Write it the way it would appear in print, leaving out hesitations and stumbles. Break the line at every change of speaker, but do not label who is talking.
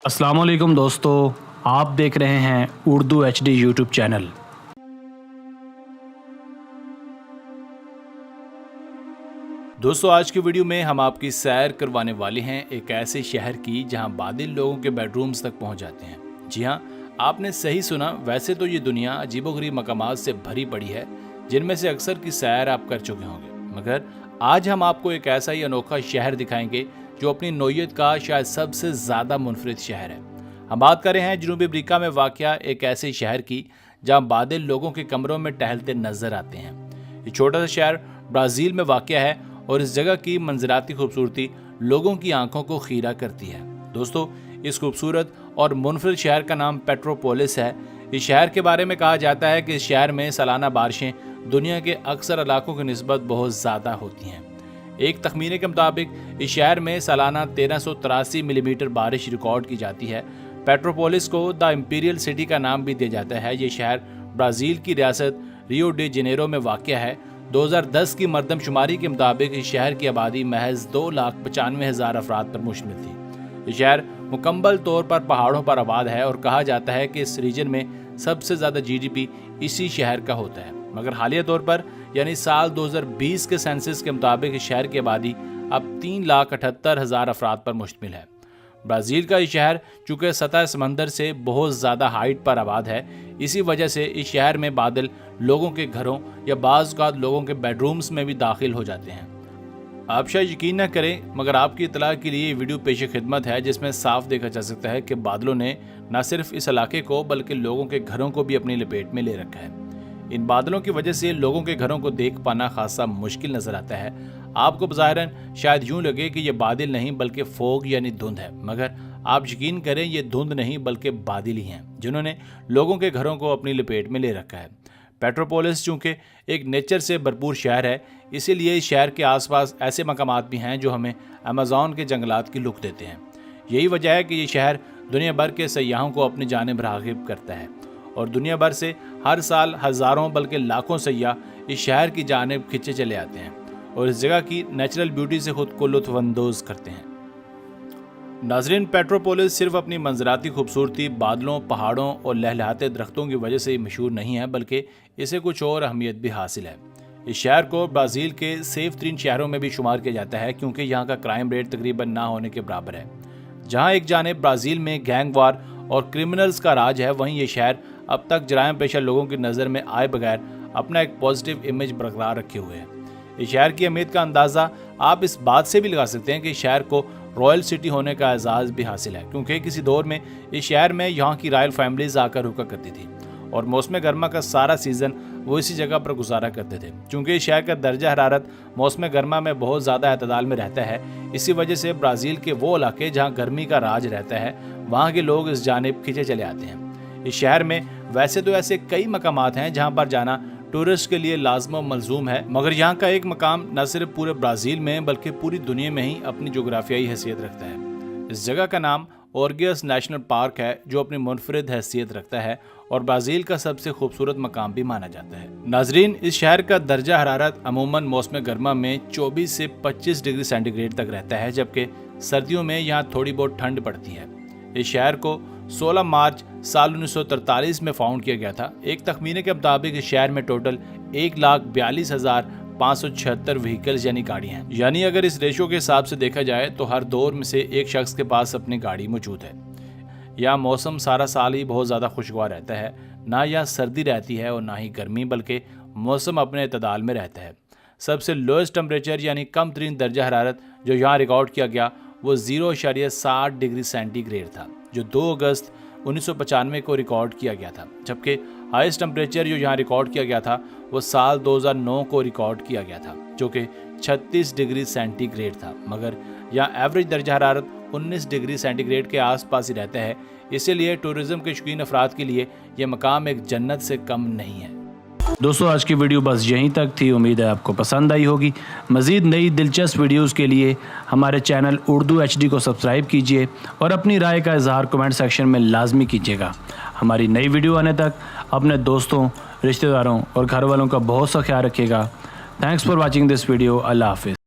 السلام علیکم دوستو، آپ دیکھ رہے ہیں اردو HD یوٹیوب چینل۔
دوستو آج کی ویڈیو میں ہم آپ کی سیر کروانے والے ہیں ایک ایسے شہر کی جہاں بادل لوگوں کے بیڈ رومز تک پہنچ جاتے ہیں۔ جی ہاں، آپ نے صحیح سنا، ویسے تو یہ دنیا عجیب و غریب مقامات سے بھری پڑی ہے جن میں سے اکثر کی سیر آپ کر چکے ہوں گے، مگر آج ہم آپ کو ایک ایسا ہی انوکھا شہر دکھائیں گے جو اپنی نوعیت کا شاید سب سے زیادہ منفرد شہر ہے۔ ہم بات کر رہے ہیں جنوبی افریقہ میں واقع ایک ایسے شہر کی جہاں بادل لوگوں کے کمروں میں ٹہلتے نظر آتے ہیں۔ یہ چھوٹا سا شہر برازیل میں واقع ہے اور اس جگہ کی منظراتی خوبصورتی لوگوں کی آنکھوں کو خیرہ کرتی ہے۔ دوستو، اس خوبصورت اور منفرد شہر کا نام پیٹروپولس ہے۔ اس شہر کے بارے میں کہا جاتا ہے کہ اس شہر میں سالانہ بارشیں دنیا کے اکثر علاقوں کی نسبت بہت زیادہ ہوتی ہیں۔ ایک تخمینے کے مطابق اس شہر میں سالانہ 1383 ملی میٹر بارش ریکارڈ کی جاتی ہے۔ پیٹروپولس کو دا امپیریل سٹی کا نام بھی دیا جاتا ہے۔ یہ شہر برازیل کی ریاست ریو ڈی جنیرو میں واقع ہے۔ 2010 کی مردم شماری کے مطابق اس شہر کی آبادی محض 2,95,000 افراد پر مشتمل تھی۔ یہ شہر مکمل طور پر پہاڑوں پر آباد ہے اور کہا جاتا ہے کہ اس ریجن میں سب سے زیادہ GDP اسی شہر کا ہوتا ہے، مگر حالیہ طور پر یعنی سال 2020 کے سینسس کے مطابق اس شہر کی آبادی اب 3,78,000 افراد پر مشتمل ہے۔ برازیل کا یہ شہر چونکہ سطح سمندر سے بہت زیادہ ہائٹ پر آباد ہے، اسی وجہ سے اس شہر میں بادل لوگوں کے گھروں یا بعض اوقات لوگوں کے بیڈ رومز میں بھی داخل ہو جاتے ہیں۔ آپ شاید یقین نہ کریں، مگر آپ کی اطلاع کے لیے یہ ویڈیو پیش خدمت ہے جس میں صاف دیکھا جا سکتا ہے کہ بادلوں نے نہ صرف اس علاقے کو بلکہ لوگوں کے گھروں کو بھی اپنی لپیٹ میں لے رکھا ہے۔ ان بادلوں کی وجہ سے لوگوں کے گھروں کو دیکھ پانا خاصا مشکل نظر آتا ہے۔ آپ کو بظاہراً شاید یوں لگے کہ یہ بادل نہیں بلکہ فوگ یعنی دھند ہے، مگر آپ یقین کریں یہ دھند نہیں بلکہ بادل ہی ہیں جنہوں نے لوگوں کے گھروں کو اپنی لپیٹ میں لے رکھا ہے۔ پیٹروپولس چونکہ ایک نیچر سے بھرپور شہر ہے، اسی لیے اس شہر کے آس پاس ایسے مقامات بھی ہیں جو ہمیں ایمیزون کے جنگلات کی لک دیتے ہیں۔ یہی وجہ ہے کہ یہ شہر دنیا بھر کے سیاحوں کو اپنی جانب راغب کرتا ہے اور دنیا بھر سے ہر سال ہزاروں بلکہ لاکھوں سیاح اس شہر کی جانب کھنچے چلے آتے ہیں اور اس جگہ کی نیچرل بیوٹی سے خود کو لطف اندوز کرتے ہیں۔ ناظرین، پیٹروپولس صرف اپنی منظراتی خوبصورتی، بادلوں، پہاڑوں اور لہلہاتے درختوں کی وجہ سے مشہور نہیں ہے بلکہ اسے کچھ اور اہمیت بھی حاصل ہے۔ اس شہر کو برازیل کے سیف ترین شہروں میں بھی شمار کیا جاتا ہے کیونکہ یہاں کا کرائم ریٹ تقریباً نہ ہونے کے برابر ہے۔ جہاں ایک جانب برازیل میں گینگ وار اور کرمنلز کا راج ہے، وہیں یہ شہر اب تک جرائم پیشہ لوگوں کی نظر میں آئے بغیر اپنا ایک پازیٹیو امیج برقرار رکھے ہوئے ہے۔ اس شہر کی اہمیت کا اندازہ آپ اس بات سے بھی لگا سکتے ہیں کہ اس شہر کو رائل سٹی ہونے کا اعزاز بھی حاصل ہے کیونکہ کسی دور میں اس شہر میں یہاں کی رائل فیملیز آ کر رکا کرتی تھی اور موسم گرما کا سارا سیزن وہ اسی جگہ پر گزارا کرتے تھے۔ چونکہ اس شہر کا درجہ حرارت موسم گرما میں بہت زیادہ اعتدال میں رہتا ہے، اسی وجہ سے برازیل کے وہ علاقے جہاں گرمی کا راج رہتا ہے وہاں کے لوگ اس جانب کھنچے چلے آتے ہیں۔ اس شہر میں ویسے تو ایسے کئی مقامات ہیں جہاں پر جانا ٹورسٹ کے لیے لازم و ملزوم ہے، مگر یہاں کا ایک مقام نہ صرف پورے برازیل میں بلکہ پوری دنیا میں ہی اپنی جغرافیائی حیثیت رکھتا ہے۔ اس جگہ کا نام اورگیس نیشنل پارک ہے جو اپنی منفرد حیثیت رکھتا ہے اور برازیل کا سب سے خوبصورت مقام بھی مانا جاتا ہے۔ ناظرین، اس شہر کا درجہ حرارت عموماً موسم گرما میں 24 سے 25 ڈگری سینٹی گریڈ تک رہتا ہے، جبکہ سردیوں میں یہاں تھوڑی بہت ٹھنڈ پڑتی ہے۔ اس شہر کو 16 مارچ سال 1943 میں فاؤنڈ کیا گیا تھا۔ ایک تخمینے کے مطابق اس شہر میں ٹوٹل 1,42,576 وہیکلز یعنی گاڑیاں ہیں، یعنی اگر اس ریشو کے حساب سے دیکھا جائے تو ہر دور میں سے ایک شخص کے پاس اپنی گاڑی موجود ہے۔ یہاں موسم سارا سال ہی بہت زیادہ خوشگوار رہتا ہے، نہ یہاں سردی رہتی ہے اور نہ ہی گرمی، بلکہ موسم اپنے اعتدال میں رہتا ہے۔ سب سے لوئسٹ ٹمپریچر یعنی کم ترین درجہ حرارت جو یہاں ریکارڈ کیا گیا وہ 0.60 ڈگری سینٹی گریڈ تھا جو 2 اگست 1995 کو ریکارڈ کیا گیا تھا، جبکہ ہائیسٹ ٹمپریچر جو یہاں ریکارڈ کیا گیا تھا وہ سال 2009 کو ریکارڈ کیا گیا تھا جو کہ 36 ڈگری سینٹی گریڈ تھا، مگر یہاں ایوریج درجہ حرارت 19 ڈگری سینٹی گریڈ کے آس پاس ہی رہتا ہے، اسی لیے ٹورزم کے شوقین افراد کے لیے یہ مقام ایک جنت سے کم نہیں ہے۔
دوستو آج کی ویڈیو بس یہیں تک تھی، امید ہے آپ کو پسند آئی ہوگی۔ مزید نئی دلچسپ ویڈیوز کے لیے ہمارے چینل اردو HD کو سبسکرائب کیجیے اور اپنی رائے کا اظہار کمنٹ سیکشن میں لازمی کیجیے گا۔ ہماری نئی ویڈیو آنے تک اپنے دوستوں، رشتہ داروں اور گھر والوں کا بہت سا خیال رکھیے گا۔ Thanks for watching this video. اللہ حافظ۔